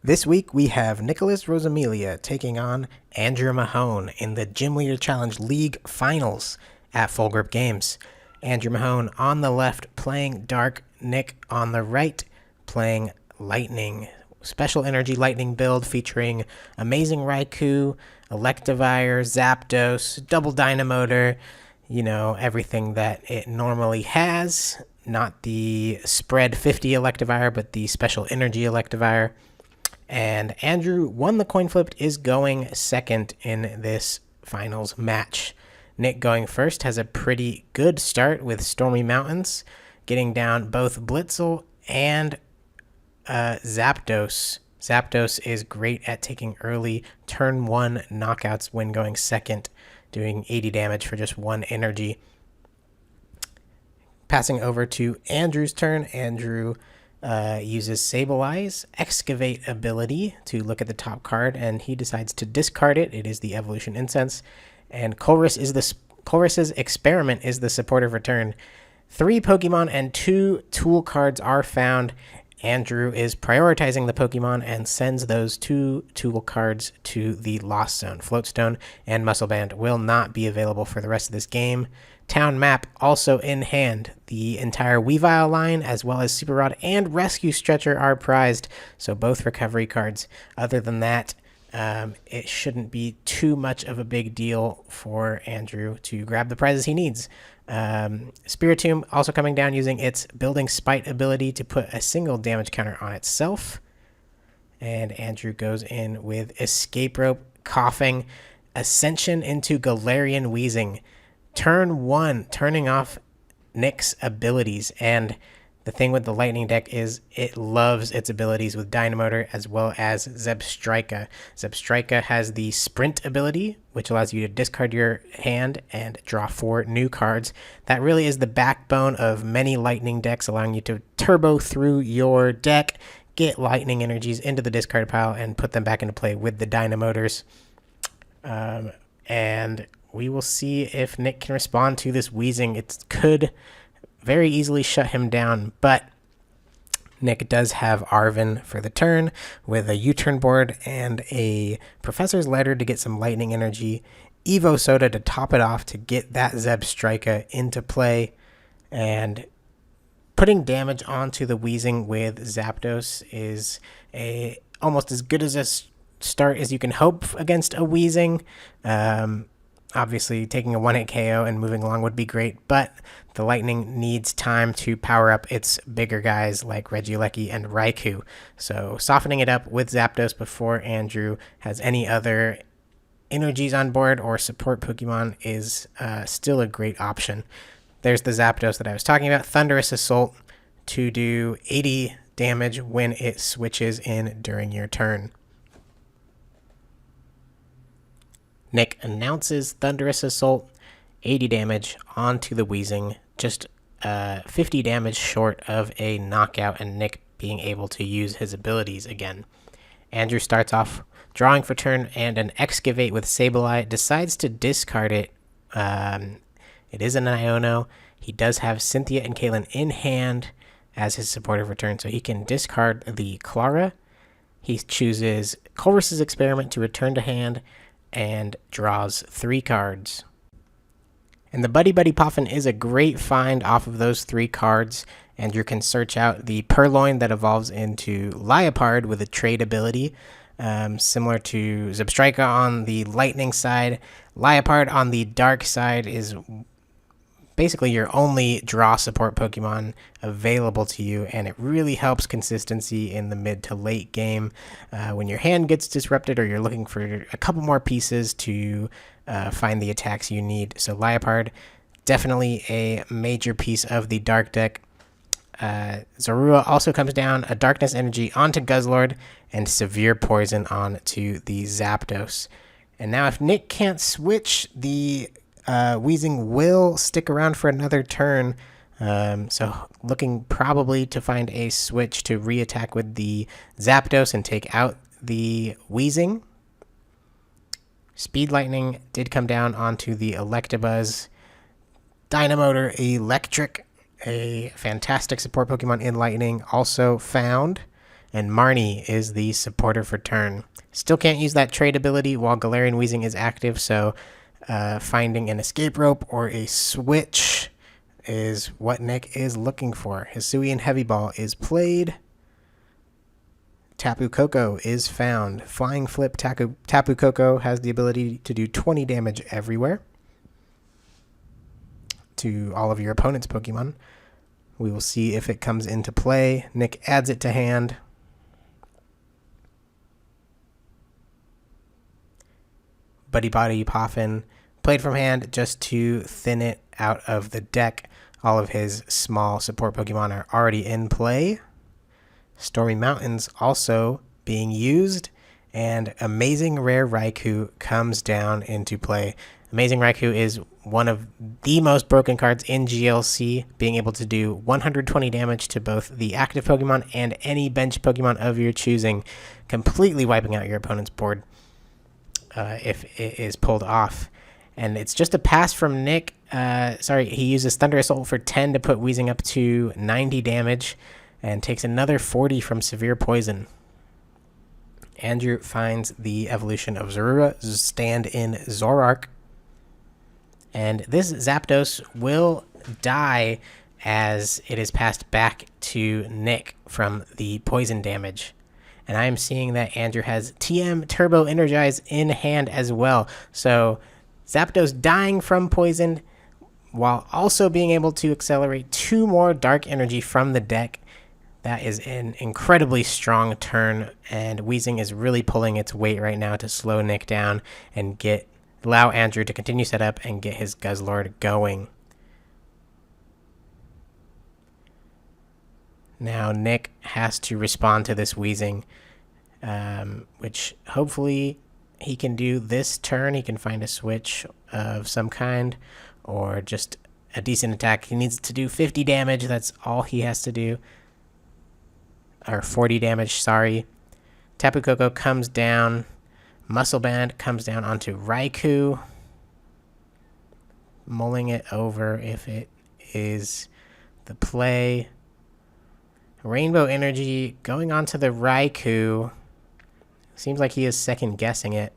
This week we have Nicholas Roseamelia taking on Andrew Mahone in the Gym Leader Challenge League Finals at Full Grip Games. Andrew Mahone on the left playing Dark, Nick on the right playing Lightning. Special Energy Lightning build featuring Amazing Raikou, Electivire, Zapdos, Double Dynamotor, everything that it normally has. Not the spread 50 Electivire, but the Special Energy Electivire. And Andrew won the coin flip, is going second in this finals match. Nick going first has a pretty good start with Stormy Mountains, getting down both Blitzel and Zapdos. Zapdos is great at taking early turn 1 knockouts when going second, doing 80 damage for just 1 energy. Passing over to Andrew's turn, Andrew uses Sableye's Excavate ability to look at the top card, and he decides to discard it. It is the Evolution Incense, and Colress's Experiment is the supportive return. 3 Pokemon and 2 tool cards are found. Andrew is prioritizing the Pokemon and sends those 2 tool cards to the Lost Zone. Floatstone and Muscle Band will not be available for the rest of this game. Town map also in hand. The entire Weavile line, as well as Super Rod and Rescue Stretcher, are prized, so both recovery cards. Other than that, it shouldn't be too much of a big deal for Andrew to grab the prizes he needs. Spiritomb also coming down using its Building Spite ability to put a single damage counter on itself. And Andrew goes in with Escape Rope, Coughing, Ascension into Galarian Wheezing. Turn 1, turning off Nick's abilities. And the thing with the Lightning deck is it loves its abilities with Dynamotor as well as Zebstrika. Zebstrika has the Sprint ability, which allows you to discard your hand and draw 4 new cards. That really is the backbone of many Lightning decks, allowing you to turbo through your deck, get Lightning energies into the discard pile, and put them back into play with the Dynamotors. And we will see if Nick can respond to this Wheezing. It could very easily shut him down, but Nick does have Arven for the turn with a U-turn board and a Professor's Letter to get some lightning energy, Evo Soda to top it off to get that Zebstrika into play, and putting damage onto the Wheezing with Zapdos is almost as good as a start as you can hope against a Wheezing. Obviously, taking a 1-hit KO and moving along would be great, but the Lightning needs time to power up its bigger guys like Regieleki and Raikou. So softening it up with Zapdos before Andrew has any other energies on board or support Pokemon is still a great option. There's the Zapdos that I was talking about, Thunderous Assault, to do 80 damage when it switches in during your turn. Nick announces Thunderous Assault, 80 damage onto the Wheezing, just 50 damage short of a knockout and Nick being able to use his abilities again. Andrew starts off drawing for turn and an Excavate with Sableye, decides to discard it. It is an Iono. He does have Cynthia and Kaylin in hand as his supportive return, so he can discard the Clara. He chooses Colress's Experiment to return to hand and draws 3 cards. And the Buddy Buddy Poffin is a great find off of those 3 cards. Andrew can search out the Purloin that evolves into Liepard with a trade ability, similar to Zebstrika on the Lightning side. Liepard on the Dark side is basically your only draw support Pokemon available to you, and it really helps consistency in the mid to late game when your hand gets disrupted or you're looking for a couple more pieces to find the attacks you need. So Liepard, definitely a major piece of the Dark deck. Zorua also comes down, a Darkness Energy onto Guzzlord, and Severe Poison onto the Zapdos. And now if Nick can't switch, the Wheezing will stick around for another turn, so looking probably to find a switch to re-attack with the Zapdos and take out the Wheezing. Speed Lightning did come down onto the Electabuzz. Dynamotor Electric, a fantastic support Pokemon in Lightning, also found. and Marnie is the supporter for turn. Still can't use that trade ability while Galarian Weezing is active, so finding an escape rope or a switch is what Nick is looking for. Hisuian Heavy Ball is played. Tapu Koko is found. Flying Flip Tapu Koko has the ability to do 20 damage everywhere to all of your opponent's Pokemon. We will see if it comes into play. Nick adds it to hand. Buddy Body Poffin played from hand just to thin it out of the deck. All of his small support Pokemon are already in play. Stormy Mountains also being used, and Amazing Rare Raikou comes down into play. Amazing Raikou is one of the most broken cards in GLC, being able to do 120 damage to both the active Pokemon and any bench Pokemon of your choosing, completely wiping out your opponent's board if it is pulled off. And it's just a pass from Nick. He uses Thunder Assault for 10 to put Weezing up to 90 damage and takes another 40 from Severe Poison. Andrew finds the evolution of Zorua, stand-in Zoroark. And this Zapdos will die as it is passed back to Nick from the poison damage. And I am seeing that Andrew has TM Turbo Energize in hand as well. So Zapdos dying from poison while also being able to accelerate 2 more Dark Energy from the deck. That is an incredibly strong turn, and Weezing is really pulling its weight right now to slow Nick down and allow Andrew to continue setup and get his Guzzlord going. Now Nick has to respond to this Weezing, which hopefully he can do this turn. He can find a switch of some kind or just a decent attack. He needs to do 50 damage. That's all he has to do. Or 40 damage, sorry. Tapu Koko comes down. Muscle Band comes down onto Raikou. Mulling it over if it is the play. Rainbow Energy going onto the Raikou. Seems like he is second guessing it.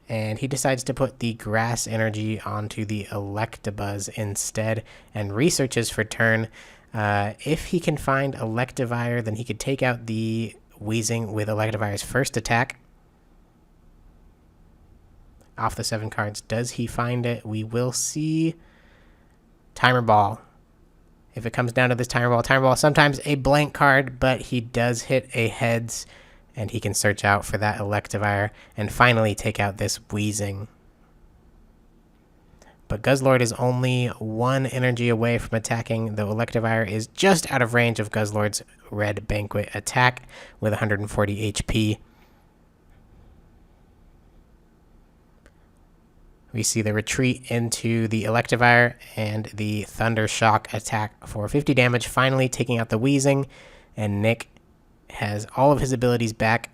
And he decides to put the Grass Energy onto the Electabuzz instead and researches for turn. If he can find Electivire, then he could take out the Weezing with Electivire's first attack. Off the 7 cards. Does he find it? We will see. Timer Ball. If it comes down to this Timer Ball, sometimes a blank card, but he does hit a heads, and he can search out for that Electivire and finally take out this Weezing. But Guzzlord is only 1 energy away from attacking. The Electivire is just out of range of Guzzlord's Red Banquet attack with 140 HP. We see the retreat into the Electivire and the Thunder Shock attack for 50 damage, finally taking out the Weezing. And Nick has all of his abilities back,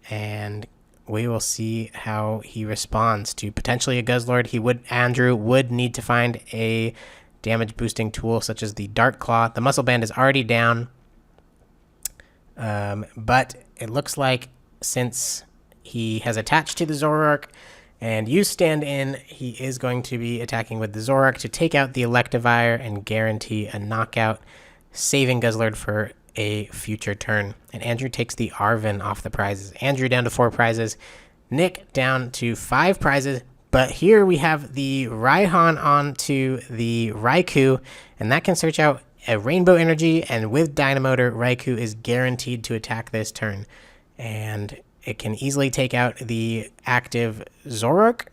and we will see how he responds to potentially a Guzzlord. Andrew would need to find a damage boosting tool such as the Dark Claw. The Muscle Band is already down, but it looks like since he has attached to the Zoroark and you stand in, he is going to be attacking with the Zoroark to take out the Electivire and guarantee a knockout, saving Guzzlord for a future turn. And Andrew takes the Arven off the prizes. Andrew down to 4 prizes. Nick down to 5 prizes. But here we have the Raihan onto the Raikou, and that can search out a Rainbow Energy, and with Dynamotor, Raikou is guaranteed to attack this turn. And it can easily take out the active Zoroark.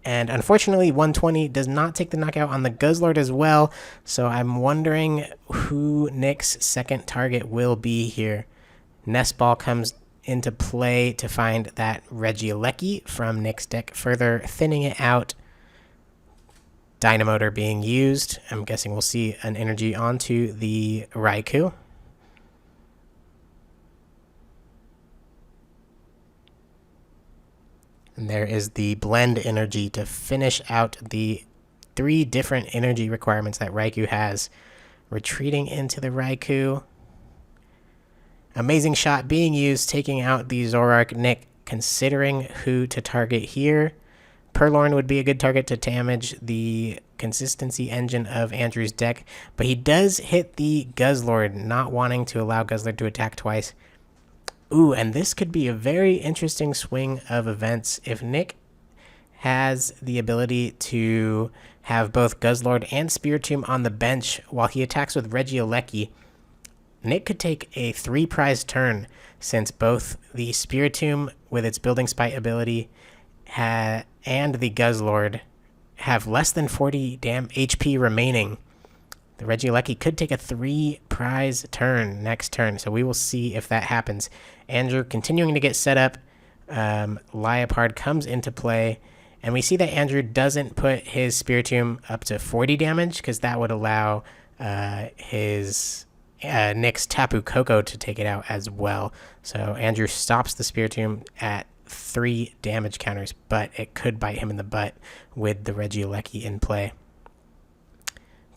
And unfortunately, 120 does not take the knockout on the Guzzlord as well. So I'm wondering who Nick's second target will be here. Nest Ball comes into play to find that Regieleki from Nick's deck, further thinning it out. Dynamotor being used. I'm guessing we'll see an energy onto the Raikou. And there is the blend energy to finish out the 3 different energy requirements that Raikou has. retreating into the Raikou. Amazing shot being used, taking out the Zoroark. Nick considering who to target here. Purrloin would be a good target to damage the consistency engine of Andrew's deck, but he does hit the Guzzlord, not wanting to allow Guzzlord to attack twice. Ooh, and this could be a very interesting swing of events if Nick has the ability to have both Guzzlord and Spiritomb on the bench while he attacks with Regieleki. Nick could take a 3-prize turn since both the Spiritomb with its Building Spite ability and the Guzzlord have less than 40 HP remaining. The Regieleki could take a 3-prize turn next turn, so we will see if that happens. Andrew continuing to get set up. Liepard comes into play, and we see that Andrew doesn't put his Spiritomb up to 40 damage because that would allow his Nick's Tapu Koko to take it out as well. So Andrew stops the Spiritomb at 3 damage counters, but it could bite him in the butt with the Regieleki in play.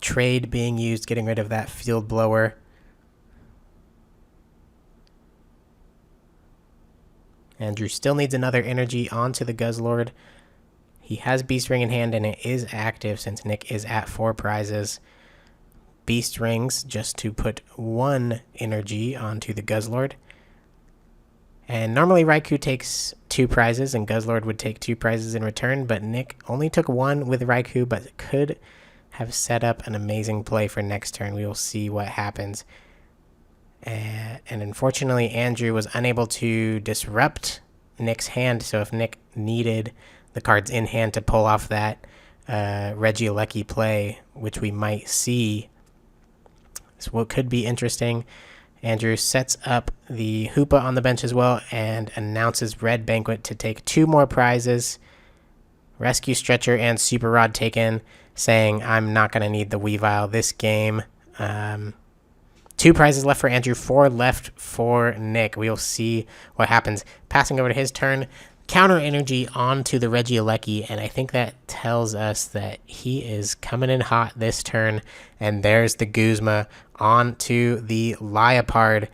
Trade being used, getting rid of that Field Blower. Andrew still needs another energy onto the Guzzlord. He has Beast Ring in hand, and it is active since Nick is at 4 prizes. Beast Rings just to put 1 energy onto the Guzzlord. And normally Raikou takes 2 prizes, and Guzzlord would take 2 prizes in return, but Nick only took 1 with Raikou, but could have set up an amazing play for next turn. We will see what happens. And unfortunately, Andrew was unable to disrupt Nick's hand, so if Nick needed the cards in hand to pull off that Regieleki play, which we might see, so what could be interesting. Andrew sets up the Hoopa on the bench as well and announces Red Banquet to take 2 more prizes. Rescue Stretcher and Super Rod taken, saying, I'm not going to need the Weavile this game. 2 prizes left for Andrew, 4 left for Nick. We'll see what happens. Passing over to his turn, counter energy onto the Regieleki, and I think that tells us that he is coming in hot this turn. And there's the Guzma onto the Liepard.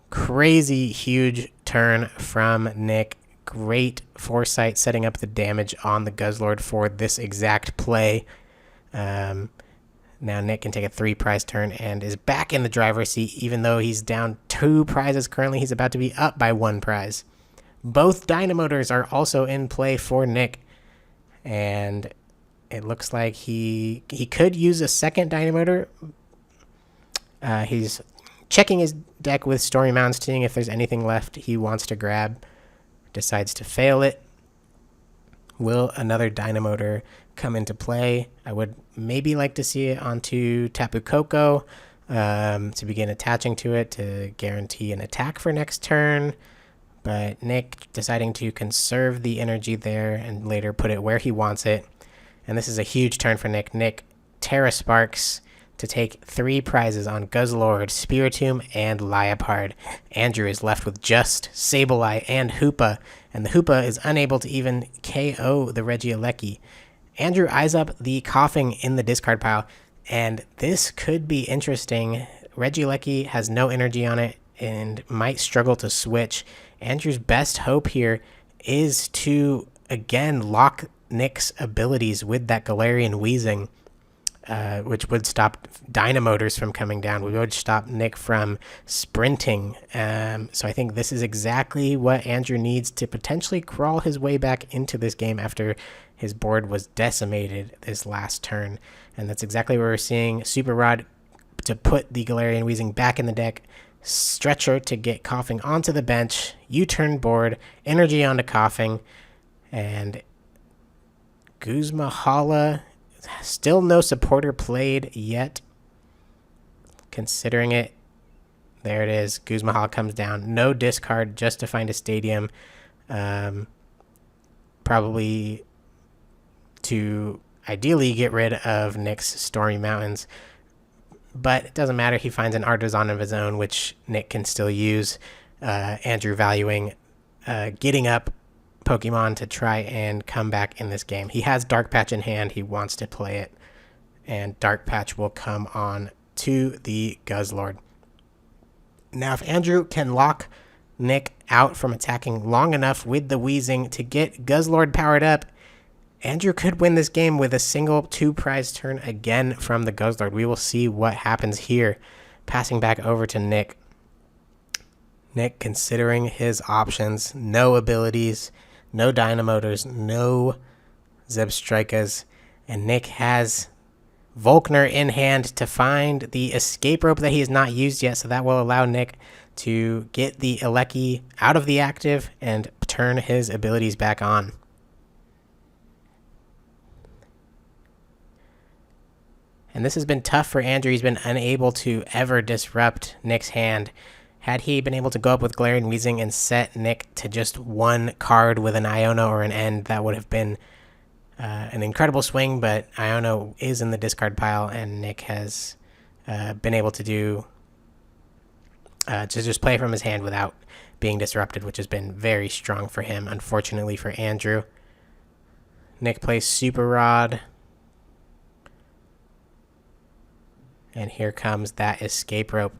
Crazy huge turn from Nick. Great foresight setting up the damage on the Guzzlord for this exact play. Now Nick can take a 3-prize turn and is back in the driver's seat, even though he's down 2 prizes currently. He's about to be up by 1 prize. Both Dynamotors are also in play for Nick, and it looks like he could use a second Dynamotor. He's checking his deck with Story Mounds, seeing if there's anything left he wants to grab. Decides to fail it. Will another Dynamotor come into play? I would maybe like to see it onto Tapu Koko to begin attaching to it to guarantee an attack for next turn. But Nick deciding to conserve the energy there and later put it where he wants it. And this is a huge turn for Nick. Nick Terra Sparks to take 3 prizes on Guzzlord, Spiritomb, and Liepard. Andrew is left with just Sableye and Hoopa, and the Hoopa is unable to even KO the Regieleki. Andrew eyes up the Coughing in the discard pile, and this could be interesting. Regieleki has no energy on it and might struggle to switch. Andrew's best hope here is to, again, lock Nick's abilities with that Galarian Wheezing, which would stop Dynamotors from coming down. We would stop Nick from sprinting. So I think this is exactly what Andrew needs to potentially crawl his way back into this game after his board was decimated this last turn. And that's exactly what we're seeing. Super Rod to put the Galarian Wheezing back in the deck. Stretcher to get Coughing onto the bench. U-turn board. Energy onto Coughing. And Guzma Hala. Still no supporter played yet. Considering it. There it is. Guzma Hala comes down. No discard, just to find a stadium. Probably to ideally get rid of Nick's Stormy Mountains. But it doesn't matter. He finds an Artisan of his own, which Nick can still use. Andrew valuing getting up Pokemon to try and come back in this game. He has Dark Patch in hand. He wants to play it. And Dark Patch will come on to the Guzzlord. Now, if Andrew can lock Nick out from attacking long enough with the Wheezing to get Guzzlord powered up, Andrew could win this game with a single 2-prize turn again from the Guzzlord. We will see what happens here. Passing back over to Nick. Nick considering his options. No abilities, no Dynamotors, no Zebstrikas. And Nick has Volkner in hand to find the escape rope that he has not used yet. So that will allow Nick to get the Alecki out of the active and turn his abilities back on. And this has been tough for Andrew. He's been unable to ever disrupt Nick's hand. Had he been able to go up with Galarian Weezing and set Nick to just one card with an Iono or an End, that would have been an incredible swing, but Iono is in the discard pile, and Nick has been able to do to just play from his hand without being disrupted, which has been very strong for him, unfortunately for Andrew. Nick plays Super Rod. And here comes that escape rope.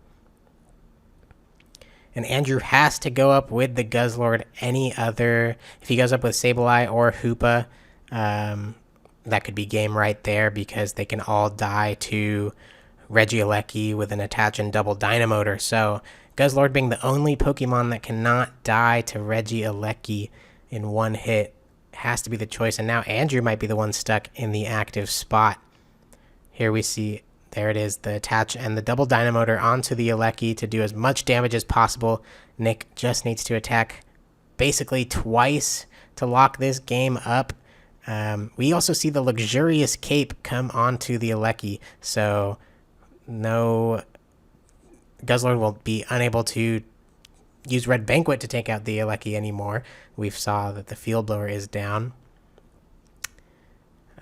And Andrew has to go up with the Guzzlord. If he goes up with Sableye or Hoopa, that could be game right there because they can all die to Regieleki with an attach and double Dynamotor. So Guzzlord being the only Pokemon that cannot die to Regieleki in one hit has to be the choice. And now Andrew might be the one stuck in the active spot. Here we see... There it is, the attach and the double Dynamotor onto the Alecki to do as much damage as possible. Nick just needs to attack basically twice to lock this game up. We also see the luxurious cape come onto the Alecki, so no, Guzzlord will be unable to use Red Banquet to take out the Alecki anymore. We've saw that the Field Blower is down.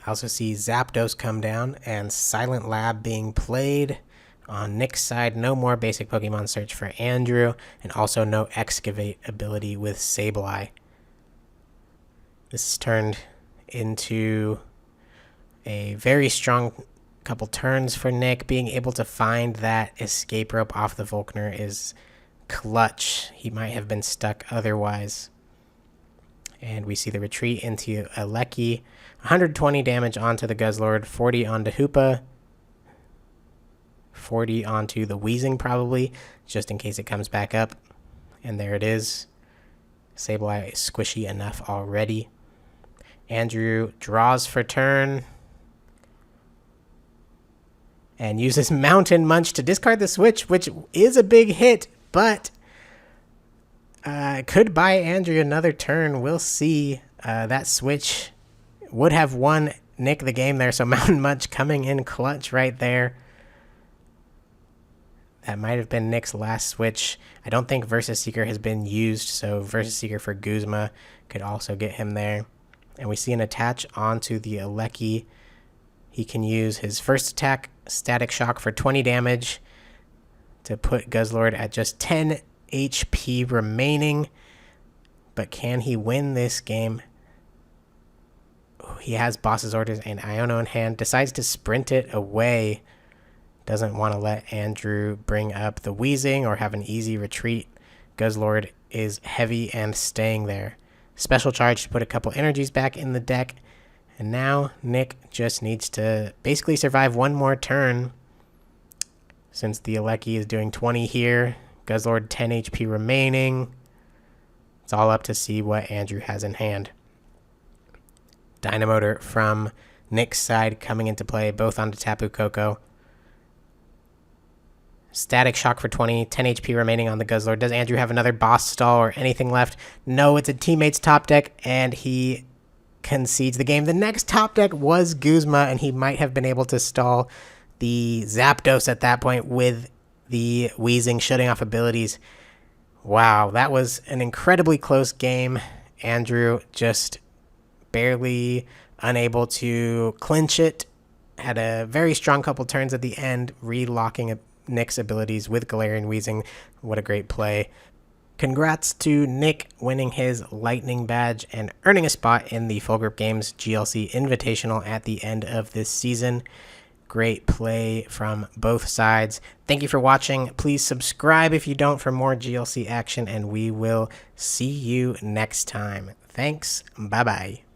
I also see Zapdos come down and Silent Lab being played on Nick's side. No more basic Pokemon search for Andrew, and also no Excavate ability with Sableye. This is turned into a very strong couple turns for Nick. Being able to find that escape rope off the Volkner is clutch. He might have been stuck otherwise. And we see the retreat into Alecki. 120 damage onto the Guzzlord, 40 onto Hoopa, 40 onto the Weezing probably, just in case it comes back up. And there it is. Sableye is squishy enough already. Andrew draws for turn. And uses Mountain Munch to discard the switch, which is a big hit, but could buy Andrew another turn. We'll see. That switch would have won Nick the game there, so Mountain Munch coming in clutch right there. That might have been Nick's last switch. I don't think Versus Seeker has been used, so Versus Seeker for Guzma could also get him there. And we see an attach onto the Alecki. He can use his first attack, Static Shock, for 20 damage to put Guzzlord at just 10 HP remaining. But can he win this game? He has Boss's Orders and Iono in hand. Decides to sprint it away. Doesn't want to let Andrew bring up the Weezing or have an easy retreat. Guzzlord is heavy and staying there. Special charge to put a couple energies back in the deck. And now Nick just needs to basically survive one more turn. Since the Alecki is doing 20 here. Guzzlord 10 HP remaining. It's all up to see what Andrew has in hand. Dynamotor from Nick's side coming into play, both onto Tapu Koko. Static Shock for 20, 10 HP remaining on the Guzzlord. Does Andrew have another boss stall or anything left? No, it's a teammate's top deck, and he concedes the game. The next top deck was Guzma, and he might have been able to stall the Zapdos at that point with the Weezing shutting off abilities. Wow, that was an incredibly close game. Andrew just barely unable to clinch it. Had a very strong couple turns at the end, relocking Nick's abilities with Galarian Weezing. What a great play. Congrats to Nick winning his Lightning Badge and earning a spot in the Full Grip Games GLC Invitational at the end of this season. Great play from both sides. Thank you for watching. Please subscribe if you don't for more GLC action, and we will see you next time. Thanks. Bye-bye.